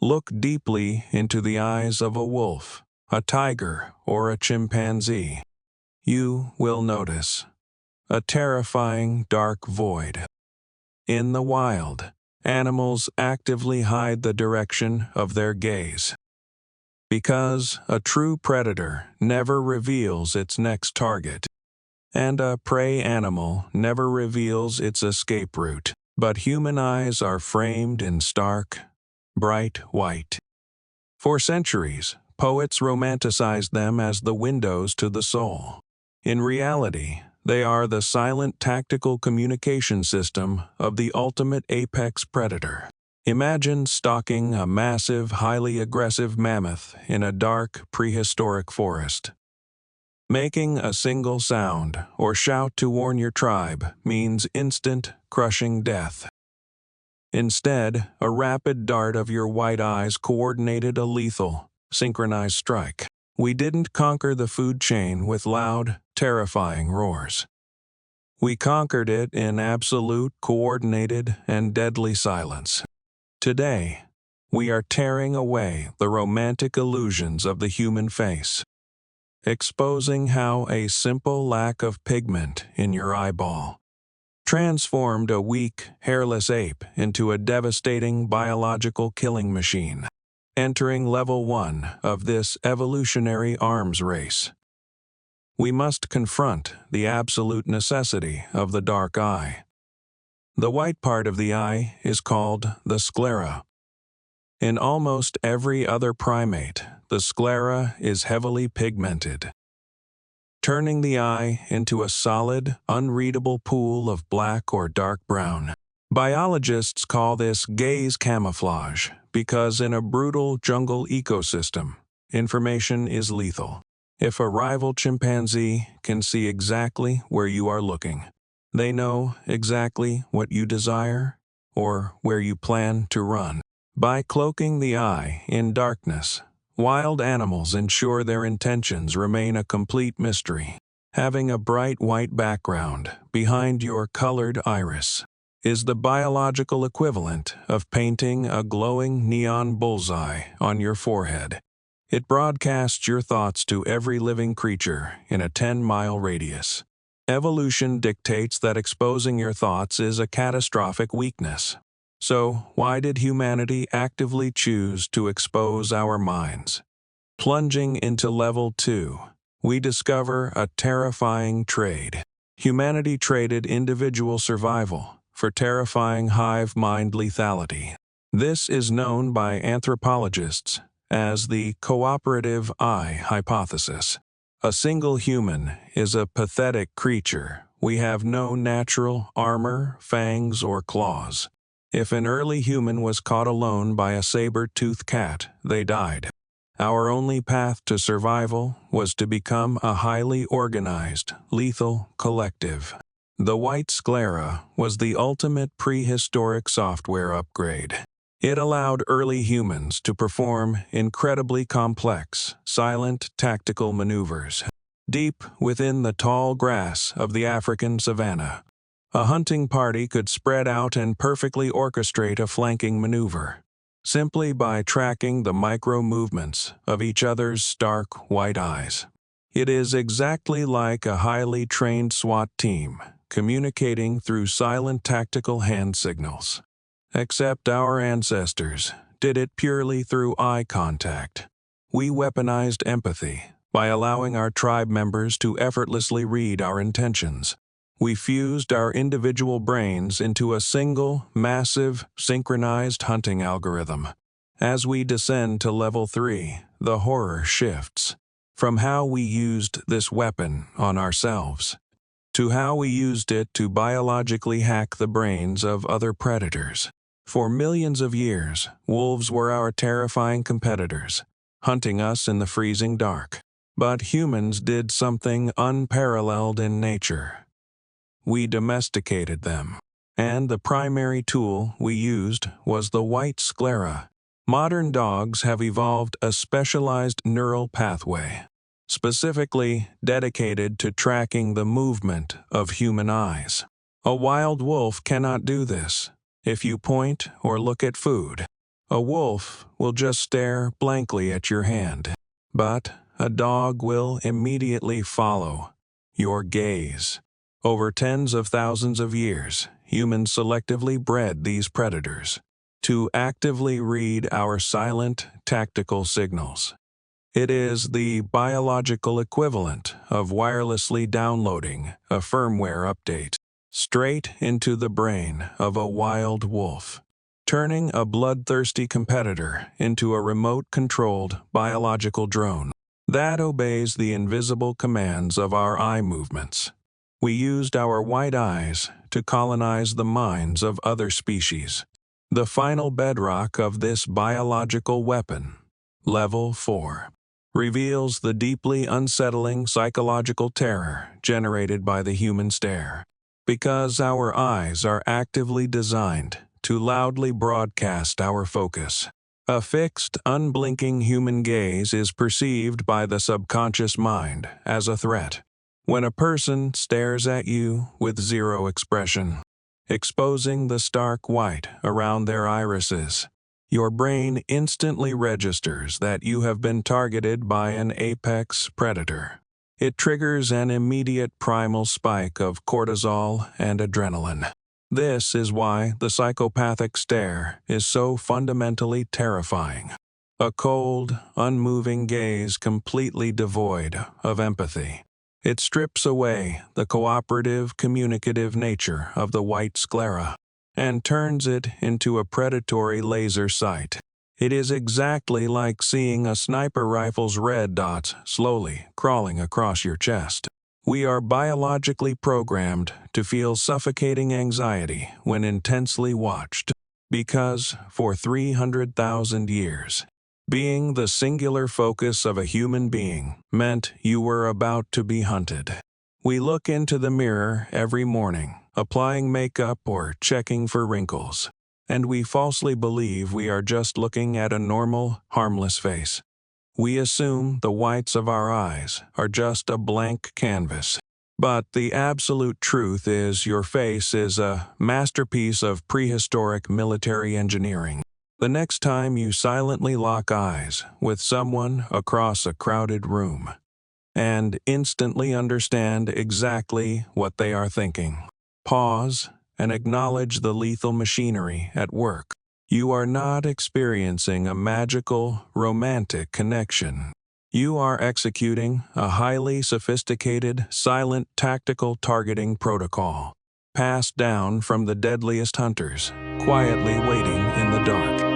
Look deeply into the eyes of a wolf, a tiger, or a chimpanzee. You will notice a terrifying dark void. In the wild, animals actively hide the direction of their gaze. Because a true predator never reveals its next target, and a prey animal never reveals its escape route. But human eyes are framed in stark, bright white. For centuries, poets romanticized them as the windows to the soul. In reality, they are the silent tactical communication system of the ultimate apex predator. Imagine stalking a massive, highly aggressive mammoth in a dark, prehistoric forest. Making a single sound or shout to warn your tribe means instant, crushing death. Instead, a rapid dart of your white eyes coordinated a lethal, synchronized strike. We didn't conquer the food chain with loud, terrifying roars. We conquered it in absolute, coordinated, and deadly silence. Today, we are tearing away the romantic illusions of the human face, exposing how a simple lack of pigment in your eyeball transformed a weak, hairless ape into a devastating biological killing machine, entering level 1 of this evolutionary arms race. We must confront the absolute necessity of the dark eye. The white part of the eye is called the sclera. In almost every other primate, the sclera is heavily pigmented, turning the eye into a solid, unreadable pool of black or dark brown. Biologists call this gaze camouflage because in a brutal jungle ecosystem, information is lethal. If a rival chimpanzee can see exactly where you are looking, they know exactly what you desire or where you plan to run. By cloaking the eye in darkness, wild animals ensure their intentions remain a complete mystery. Having a bright white background behind your colored iris is the biological equivalent of painting a glowing neon bullseye on your forehead. It broadcasts your thoughts to every living creature in a 10-mile radius. Evolution dictates that exposing your thoughts is a catastrophic weakness. So, why did humanity actively choose to expose our minds? Plunging into level 2, we discover a terrifying trade. Humanity traded individual survival for terrifying hive mind lethality. This is known by anthropologists as the cooperative eye hypothesis. A single human is a pathetic creature. We have no natural armor, fangs, or claws. If an early human was caught alone by a saber-toothed cat, they died. Our only path to survival was to become a highly organized, lethal collective. The white sclera was the ultimate prehistoric software upgrade. It allowed early humans to perform incredibly complex, silent tactical maneuvers. Deep within the tall grass of the African savanna, a hunting party could spread out and perfectly orchestrate a flanking maneuver, simply by tracking the micro-movements of each other's stark white eyes. It is exactly like a highly trained SWAT team communicating through silent tactical hand signals. Except our ancestors did it purely through eye contact. We weaponized empathy by allowing our tribe members to effortlessly read our intentions. We fused our individual brains into a single, massive, synchronized hunting algorithm. As we descend to level 3, the horror shifts from how we used this weapon on ourselves to how we used it to biologically hack the brains of other predators. For millions of years, wolves were our terrifying competitors, hunting us in the freezing dark. But humans did something unparalleled in nature. We domesticated them, and the primary tool we used was the white sclera. Modern dogs have evolved a specialized neural pathway, specifically dedicated to tracking the movement of human eyes. A wild wolf cannot do this. If you point or look at food, A wolf will just stare blankly at your hand, but a dog will immediately follow your gaze. Over tens of thousands of years, humans selectively bred these predators to actively read our silent, tactical signals. It is the biological equivalent of wirelessly downloading a firmware update straight into the brain of a wild wolf, turning a bloodthirsty competitor into a remote-controlled biological drone that obeys the invisible commands of our eye movements. We used our white eyes to colonize the minds of other species. The final bedrock of this biological weapon, Level 4, reveals the deeply unsettling psychological terror generated by the human stare. Because our eyes are actively designed to loudly broadcast our focus. A fixed, unblinking human gaze is perceived by the subconscious mind as a threat. When a person stares at you with zero expression, exposing the stark white around their irises, your brain instantly registers that you have been targeted by an apex predator. It triggers an immediate primal spike of cortisol and adrenaline. This is why the psychopathic stare is so fundamentally terrifying. A cold, unmoving gaze completely devoid of empathy. It strips away the cooperative, communicative nature of the white sclera and turns it into a predatory laser sight. It is exactly like seeing a sniper rifle's red dots slowly crawling across your chest. We are biologically programmed to feel suffocating anxiety when intensely watched, because for 300,000 years, being the singular focus of a human being meant you were about to be hunted. We look into the mirror every morning, applying makeup or checking for wrinkles, and we falsely believe we are just looking at a normal, harmless face. We assume the whites of our eyes are just a blank canvas. But the absolute truth is your face is a masterpiece of prehistoric military engineering. The next time you silently lock eyes with someone across a crowded room, and instantly understand exactly what they are thinking, pause and acknowledge the lethal machinery at work. You are not experiencing a magical, romantic connection. You are executing a highly sophisticated, silent tactical targeting protocol, passed down from the deadliest hunters, quietly waiting in the dark.